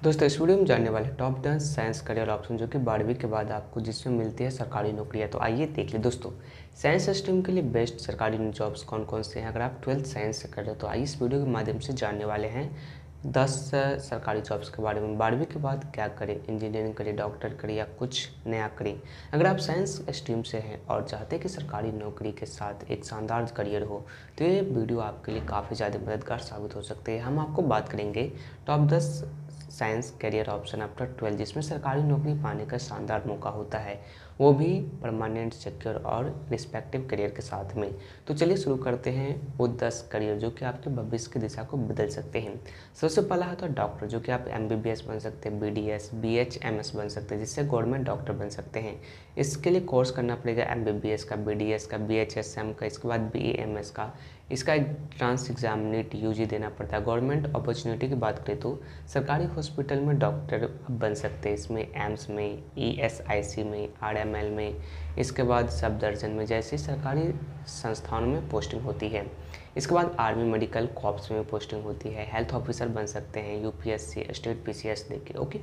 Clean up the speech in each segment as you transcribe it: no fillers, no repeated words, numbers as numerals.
दोस्तों इस वीडियो में जानने वाले टॉप 10 साइंस करियर ऑप्शन जो कि 12वीं के बाद आपको जिसमें मिलती है सरकारी नौकरियां। तो आइए देख ले दोस्तों, साइंस स्ट्रीम के लिए बेस्ट सरकारी जॉब्स कौन कौन से हैं। अगर आप 12th साइंस से कर रहे हो तो आइए इस वीडियो के माध्यम से जानने वाले हैं 10 सरकारी जॉब्स के बारे में। 12वीं के बाद क्या करें, इंजीनियरिंग करें, डॉक्टर करें या कुछ नया करें। अगर आप साइंस स्ट्रीम से हैं और चाहते हैं कि सरकारी नौकरी के साथ एक शानदार करियर हो तो ये वीडियो आपके लिए काफ़ी ज़्यादा मददगार साबित हो सकते हैं। हम आपको बात करेंगे top 10 science career option after 12 जिसमें सरकारी नौकरी पाने का शानदार मौका होता है, वो भी परमानेंट, सिक्योर और रिस्पेक्टिव करियर के साथ में। तो चलिए शुरू करते हैं वो 10 करियर जो कि आपके भविष्य की दिशा को बदल सकते हैं। सबसे पहला है तो डॉक्टर, जो कि आप MBBS बन सकते हैं, BDS, BHMS बन सकते हैं, जिससे गवर्नमेंट डॉक्टर बन सकते हैं। इसके लिए कोर्स करना पड़ेगा MBBS का, BDS का, BHSM का, इसके बाद BAMS का। इसका एंट्रेंस एग्जाम नीट UG देना पड़ता है। गवर्नमेंट अपॉर्चुनिटी की बात करें तो सरकारी हॉस्पिटल में डॉक्टर बन सकते हैं, इसमें एम्स में, ESIC में, RML में, इसके बाद सब दर्जन में जैसी सरकारी संस्थानों में पोस्टिंग होती है। इसके बाद आर्मी मेडिकल कॉर्प्स में पोस्टिंग होती है। हेल्थ ऑफिसर बन सकते हैं, UPSC, स्टेट PCS देके। ओके,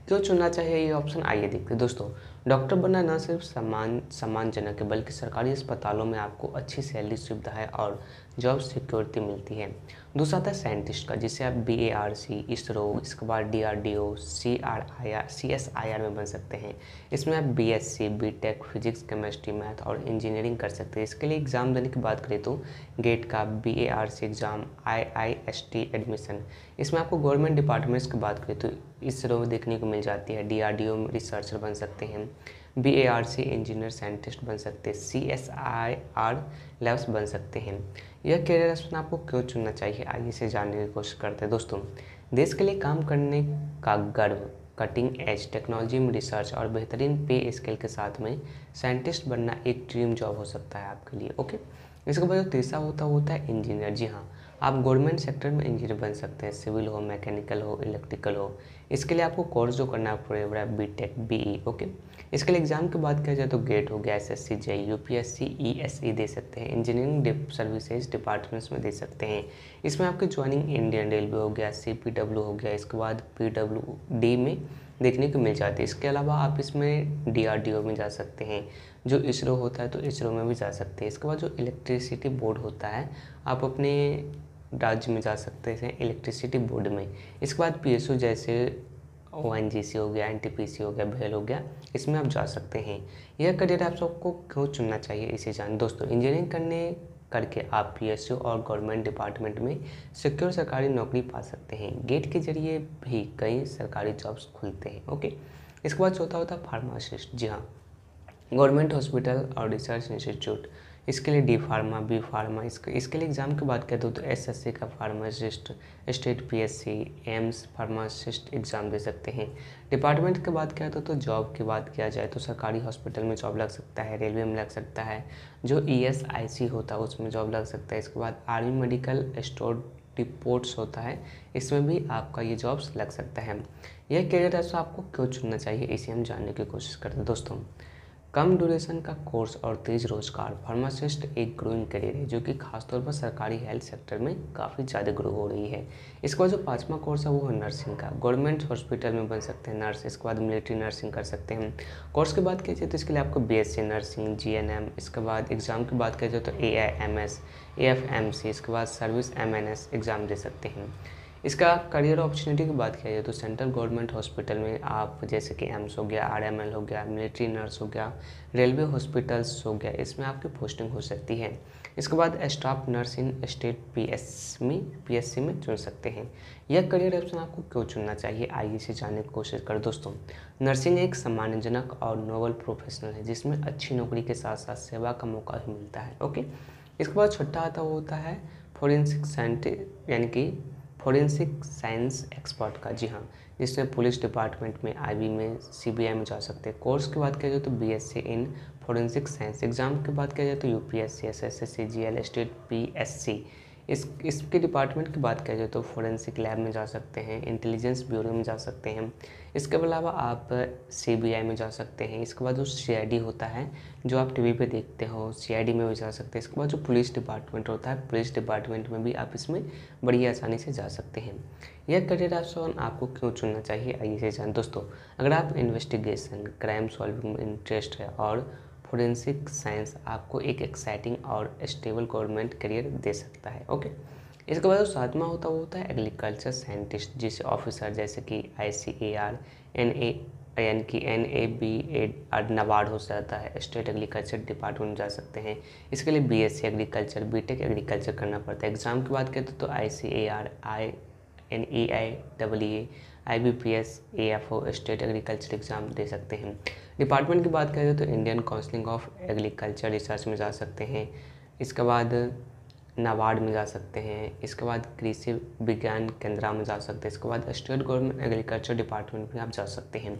क्यों चुनना चाहिए ये ऑप्शन, आइए देखते हैं दोस्तों। डॉक्टर बनना न सिर्फ सम्मानजनक है बल्कि सरकारी अस्पतालों में आपको अच्छी सैलरी, सुविधाएं और जॉब सिक्योरिटी मिलती है। दूसरा आता है साइंटिस्ट का, जिसे आप BARC, इसरो, इसके बाद DRDO, CSIR में बन सकते हैं। इसमें आप BSc, BTech, physics, chemistry, math और इंजीनियरिंग कर सकते हैं। इसके लिए एग्ज़ाम देने की बात करें तो गेट का, BARC एग्ज़ाम, IIST एडमिशन, इसमें आपको गवर्नमेंट डिपार्टमेंट्स की बात करें तो इसरो देखने को मिल जाती है। DRDO में रिसर्चर बन सकते हैं, BARC इंजीनियर साइंटिस्ट बन सकते हैं, CSIR लैब्स बन सकते हैं। यह करियर ऑप्शन आपको क्यों चुनना चाहिए, आइए इसे जानने की कोशिश करते हैं दोस्तों। देश के लिए काम करने का गर्व, कटिंग एज टेक्नोलॉजी में रिसर्च और बेहतरीन पे स्केल के साथ में साइंटिस्ट बनना एक ड्रीम जॉब हो सकता है आपके लिए। ओके, इसके बाद जो तीसरा होता है इंजीनियर। जी हाँ, आप गवर्नमेंट सेक्टर में इंजीनियर बन सकते हैं, सिविल हो, मैकेनिकल हो, इलेक्ट्रिकल हो। इसके लिए आपको कोर्स जो करना पड़ेगा BTech, BE। ओके, इसके लिए एग्जाम की बात किया जाए तो गेट हो गया, SSC, JEE, UPSC, ESE दे सकते हैं। इंजीनियरिंग सर्विसेज डिपार्टमेंट्स में दे सकते हैं। इसमें आपकी ज्वाइनिंग इंडियन रेलवे हो गया, CPW हो गया, इसके बाद PWD में देखने को मिल जाती है। इसके अलावा आप इसमें DRDO में जा सकते हैं, जो इसरो होता है तो इसरो में भी जा सकते हैं। इसके बाद जो इलेक्ट्रिसिटी बोर्ड होता है, आप अपने राज्य में जा सकते हैं इलेक्ट्रिसिटी बोर्ड में। इसके बाद PSU जैसे ONGC हो गया, NTPC हो गया, BHEL हो गया, इसमें आप जा सकते हैं। यह करियर आप सबको क्यों चुनना चाहिए इसे जान दोस्तों। इंजीनियरिंग करके आप PSU और गवर्नमेंट डिपार्टमेंट में सिक्योर सरकारी नौकरी पा सकते हैं। गेट के जरिए भी कई सरकारी जॉब्स खुलते हैं। ओके, इसके बाद चौथा होता है फार्मासिस्ट। जी हाँ, गवर्नमेंट हॉस्पिटल और रिसर्च इंस्टीट्यूट, इसके लिए D फार्मा, B फार्मा। इसके लिए एग्ज़ाम की बात करें तो SSC का pharmacist, state PSC, AIIMS pharmacist exam दे सकते हैं। डिपार्टमेंट की बात किया तो जॉब की बात किया जाए तो सरकारी हॉस्पिटल में जॉब लग सकता है, रेलवे में लग सकता है, जो ESIC होता है उसमें जॉब लग सकता है। इसके बाद आर्मी मेडिकल स्टोर रिपोर्ट्स होता है, इसमें भी आपका ये जॉब्स लग सकता है। यह करियर ऐसा आपको क्यों चुनना चाहिए इसे हम जानने की कोशिश करते हैं दोस्तों। कम ड्यूरेशन का कोर्स और तेज रोजगार, फार्मासिस्ट एक ग्रोइंग करियर है जो कि खासतौर पर सरकारी हेल्थ सेक्टर में काफ़ी ज़्यादा ग्रो हो रही है। इसके बाद जो पांचवा कोर्स है वो है नर्सिंग का, गवर्नमेंट हॉस्पिटल में बन सकते हैं नर्स। इसके बाद मिलिट्री नर्सिंग कर सकते हैं। कोर्स की बात की जाए तो इसके लिए आपको BSc नर्सिंग, GNM। इसके बाद एग्ज़ाम की बात की जाए तो AIMS, AFMC, इसके बाद सर्विस MNS एग्ज़ाम दे सकते हैं। इसका करियर अपॉर्चुनिटी की बात किया जाए तो सेंट्रल गवर्नमेंट हॉस्पिटल में आप जैसे कि एम्स हो गया, RML हो गया, मिलिट्री नर्स हो गया, रेलवे हॉस्पिटल्स हो गया, इसमें आपकी पोस्टिंग हो सकती है। इसके बाद स्टाफ नर्स इन स्टेट PSC में चुन सकते हैं। यह करियर ऑप्शन आपको क्यों चुनना चाहिए, आइए इसे जानने की कोशिश करें दोस्तों। नर्सिंग एक सम्मानजनक और नोबल प्रोफेशनल है जिसमें अच्छी नौकरी के साथ साथ सेवा का मौका भी मिलता है। ओके, इसके बाद छठा आता वो होता है फोरेंसिक साइंटिस्ट, यानी कि फोरेंसिक साइंस एक्सपर्ट का। जी हाँ, जिसमें पुलिस डिपार्टमेंट में, IB में, CBI में जा सकते हैं। कोर्स की बात किया जाए तो BSc इन फोरेंसिक साइंस। एग्जाम की बात किया जाए तो UPSC, SSC, CGL, state PSC इसके डिपार्टमेंट की बात किया जाए तो फोरेंसिक लैब में जा सकते हैं, इंटेलिजेंस ब्यूरो में जा सकते हैं, इसके अलावा आप CBI में जा सकते हैं। इसके बाद जो CID होता है जो आप टीवी पे देखते हो, CID में भी जा सकते हैं। इसके बाद जो पुलिस डिपार्टमेंट होता है, पुलिस डिपार्टमेंट में भी आप इसमें बड़ी आसानी से जा सकते हैं। यह करियर ऑप्शन आपको क्यों चुनना चाहिए, आइए से जान दोस्तों। अगर आप इन्वेस्टिगेशन, क्राइम सॉल्विंग में इंटरेस्ट है और फोरेंसिक साइंस आपको एक एक्साइटिंग और स्टेबल गवर्नमेंट करियर दे सकता है। ओके, इसके बाद जो सातवां होता है वो होता है एग्रीकल्चर साइंटिस्ट, जिसे ऑफिसर जैसे कि ICAR, यानी कि NABAD नाबार्ड हो जाता है, स्टेट एग्रीकल्चर डिपार्टमेंट में जा सकते हैं। इसके लिए BSc एग्रीकल्चर, BTech एग्रीकल्चर करना पड़ता है। एग्ज़ाम की बात करें तो ICAR, NEIEE, IBPS, AFO state agriculture exam दे सकते हैं। डिपार्टमेंट की बात करें तो Indian council of agriculture research में जा सकते हैं। इसके बाद नाबार्ड में जा सकते हैं। इसके बाद कृषि विज्ञान केंद्र में जा सकते हैं। इसके बाद स्टेट गवर्नमेंट एग्रीकल्चर डिपार्टमेंट में आप जा सकते हैं।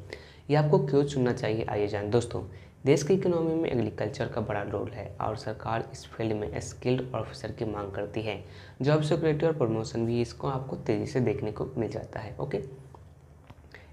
ये आपको क्यों चुनना चाहिए, आइए जान दोस्तों। देश की इकोनॉमी में एग्रीकल्चर का बड़ा रोल है और सरकार इस फील्ड में स्किल्ड ऑफिसर की मांग करती है। जॉब सिक्योरिटी और प्रमोशन भी इसको आपको तेज़ी से देखने को मिल जाता है। ओके,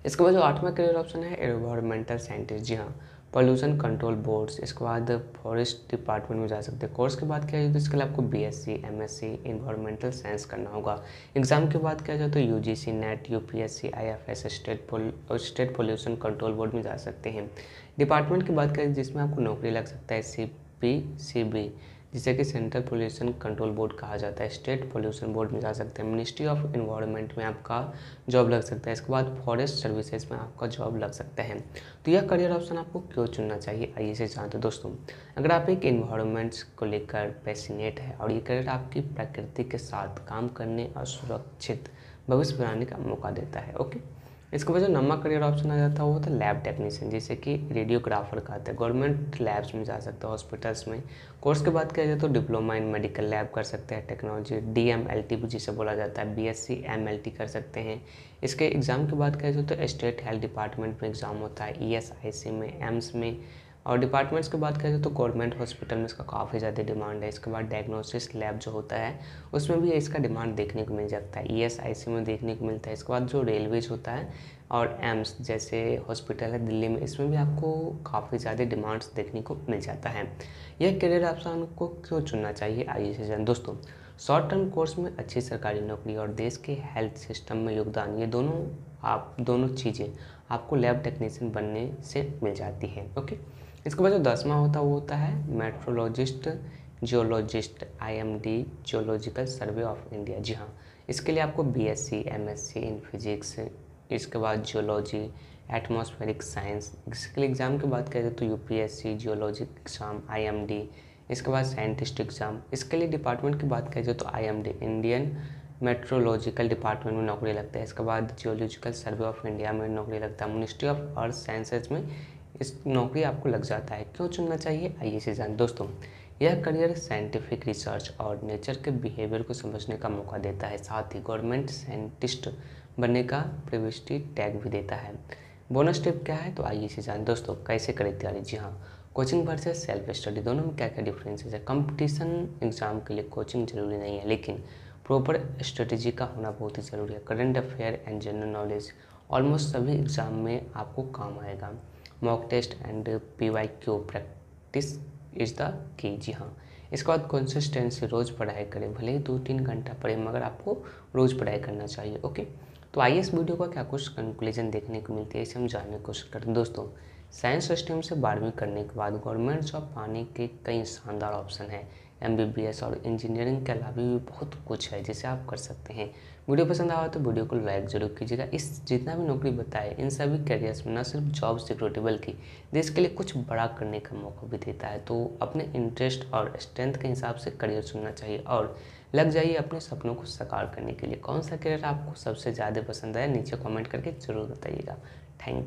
इसके बाद जो आठवां करियर ऑप्शन है एनवायरमेंटल साइंटिस्ट। जी हाँ, पॉल्यूशन कंट्रोल बोर्ड्स। इसके बाद फॉरेस्ट डिपार्टमेंट में जा सकते हैं। कोर्स की बात किया जाए तो इसके लिए आपको BSc MSc इन्वायरमेंटल साइंस करना होगा। एग्जाम की बात किया जाए तो UGC NET UPSC IFS state pollution control board में जा सकते हैं। डिपार्टमेंट की बात करें जिसमें आपको नौकरी लग सकता है CPCB, जिसे कि सेंट्रल पोल्यूशन कंट्रोल बोर्ड कहा जाता है, स्टेट पोल्यूशन बोर्ड में जा सकते हैं। मिनिस्ट्री ऑफ इन्वायरमेंट में आपका जॉब लग सकता है। इसके बाद फॉरेस्ट सर्विसेज में आपका जॉब लग सकता है। तो यह करियर ऑप्शन आपको क्यों चुनना चाहिए, आइए से जानते दोस्तों। अगर आप एक इन्वायरमेंट्स को लेकर पैशनेट है और ये करियर आपकी प्रकृति के साथ काम करने और सुरक्षित भविष्य बनाने का मौका देता है। ओके, इसके बाद जो नंबर करियर ऑप्शन आ जाता है वो होता है लैब टेक्नीशियन, जिसे कि रेडियोग्राफर कहते हैं। गवर्नमेंट लैब्स में जा सकते हैं, हॉस्पिटल्स में। कोर्स की बात किया जाए तो डिप्लोमा इन मेडिकल लैब कर सकते हैं, टेक्नोलॉजी DMLT जिसे बोला जाता है, BSc MLT कर सकते हैं। इसके एग्ज़ाम की बात किया जाए तो स्टेट हेल्थ डिपार्टमेंट में एग्ज़ाम होता है, ESIC में, एम्स में। और डिपार्टमेंट्स की बात करें तो गवर्नमेंट हॉस्पिटल में इसका काफ़ी ज़्यादा डिमांड है। इसके बाद डायग्नोसिस लैब जो होता है उसमें भी इसका डिमांड देखने को मिल जाता है, ESIC में देखने को मिलता है। इसके बाद जो रेलवेज होता है और एम्स जैसे हॉस्पिटल है दिल्ली में, इसमें भी आपको काफ़ी ज़्यादा डिमांड्स देखने को मिल जाता है। यह करियर ऑप्शन को क्यों चुनना चाहिए, आइए से जान दोस्तों। शॉर्ट टर्म कोर्स में अच्छी सरकारी नौकरी और देश के हेल्थ सिस्टम में योगदान, ये दोनों चीज़ें आपको लैब टेक्नीशियन बनने से मिल जाती है। ओके, इसके बाद जो 10वां होता है वो होता है meteorologist geologist, IMD geological survey of India. जी हाँ, इसके लिए आपको BSc MSc इन फिजिक्स, इसके बाद जियोलॉजी, एटमॉस्फेरिक साइंस। इसके लिए एग्ज़ाम की बात करें तो UPSC जियोलॉजी एग्ज़ाम, IMD। इसके बाद साइंटिस्ट एग्ज़ाम। इसके लिए डिपार्टमेंट की बात करें तो IMD इंडियन मेट्रोलॉजिकल डिपार्टमेंट में नौकरी लगता है। इसके बाद जियोलॉजिकल सर्वे ऑफ इंडिया में नौकरी लगता है। मिनिस्ट्री ऑफ अर्थ साइंसेज में इस नौकरी आपको लग जाता है। क्यों चुनना चाहिए, आइए से जान दोस्तों। यह करियर साइंटिफिक रिसर्च और नेचर के बिहेवियर को समझने का मौका देता है, साथ ही गवर्नमेंट साइंटिस्ट बनने का प्रिविलेज टैग भी देता है। बोनस टिप क्या है, तो आइए से जान दोस्तों कैसे करें तैयारी। जी हाँ, कोचिंग वर्सेस सेल्फ स्टडी, दोनों में क्या क्या डिफरेंसेस है। कंपटीशन एग्जाम के लिए कोचिंग जरूरी नहीं है, लेकिन प्रॉपर स्ट्रेटेजी का होना बहुत ही ज़रूरी है। Current affair and general knowledge almost सभी एग्जाम में आपको काम आएगा। Mock test and PYQ practice is the key. जी हाँ, इसके बाद कंसिस्टेंसी, रोज़ पढ़ाई करें, भले ही 2-3 घंटा पढ़ें मगर आपको रोज़ पढ़ाई करना चाहिए। ओके, तो आइए इस वीडियो का क्या कुछ कंक्लूजन देखने को मिलती है इसे हम जानने की कोशिश करते हैं। दोस्तों, साइंस स्ट्रीम से 12वीं करने के बाद गवर्नमेंट जॉब पाने के कई शानदार ऑप्शन हैं। MBBS और इंजीनियरिंग के अलावा भी बहुत कुछ है जिसे आप कर सकते हैं। वीडियो पसंद आया तो वीडियो को लाइक जरूर कीजिएगा। इस जितना भी नौकरी बताए इन सभी करियर्स में न सिर्फ जॉब सिक्योरिटी बल्कि देश के लिए कुछ बड़ा करने का मौका भी देता है। तो अपने इंटरेस्ट और स्ट्रेंथ के हिसाब से करियर चुनना चाहिए और लग जाइए अपने सपनों को साकार करने के लिए। कौन सा करियर आपको सबसे ज़्यादा पसंद आया नीचे कमेंट करके ज़रूर बताइएगा। Thank you.